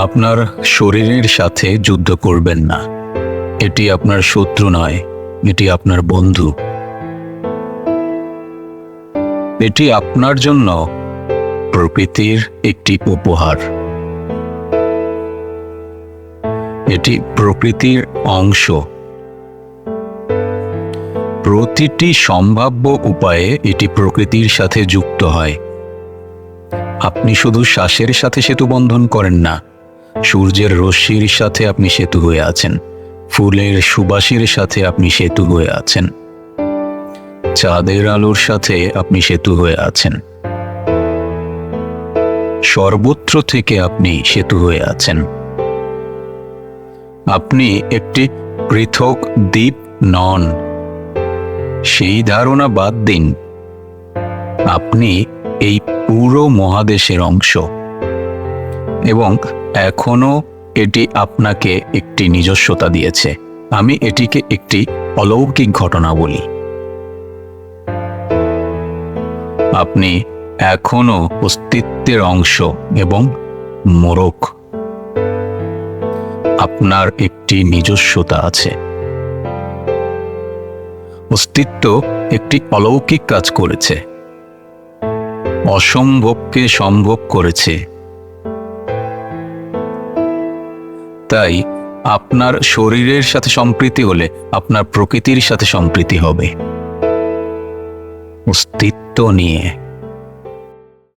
আপনার শরীরের সাথে যুদ্ধ করবেন না। এটি আপনার শত্রু নয়, এটি আপনার বন্ধু। এটি আপনার জন্য প্রকৃতির একটি উপহার। এটি প্রকৃতির অংশ। প্রতিটি সম্ভাব্য উপায়ে এটি প্রকৃতির সাথে যুক্ত হয়। আপনি শুধু শ্বাসের সাথে সেতু বন্ধন করেন না, সূর্যের রশ্মির সাথে আপনি সেতু হয়ে আছেন, ফুলের সুবাসের সাথে আপনি সেতু হয়ে আছেন, চাঁদের আলোর সাথে আপনি সেতু হয়ে আছেন, সর্বত্র থেকে আপনি সেতু হয়ে আছেন। আপনি একটি পৃথক দ্বীপ নন, সেই ধারণা বাদ দিন। আপনি এই পুরো মহাদেশের অংশ, এবং এখনো এটি আপনাকে একটি নিজস্বতা দিয়েছে। আমি এটিকে একটি অলৌকিক ঘটনা বলি। আপনি এখনো অস্তিত্বের অংশ এবং মোড়ক। আপনার একটি নিজস্বতা আছে। অস্তিত্ব একটি অলৌকিক কাজ করেছে, অসম্ভবকে সম্ভব করেছে। তাই আপনার শরীরের সাথে সম্প্রীতি হলে আপনার প্রকৃতির সাথে সম্প্রীতি হবে। অস্তিত্ব নিয়ে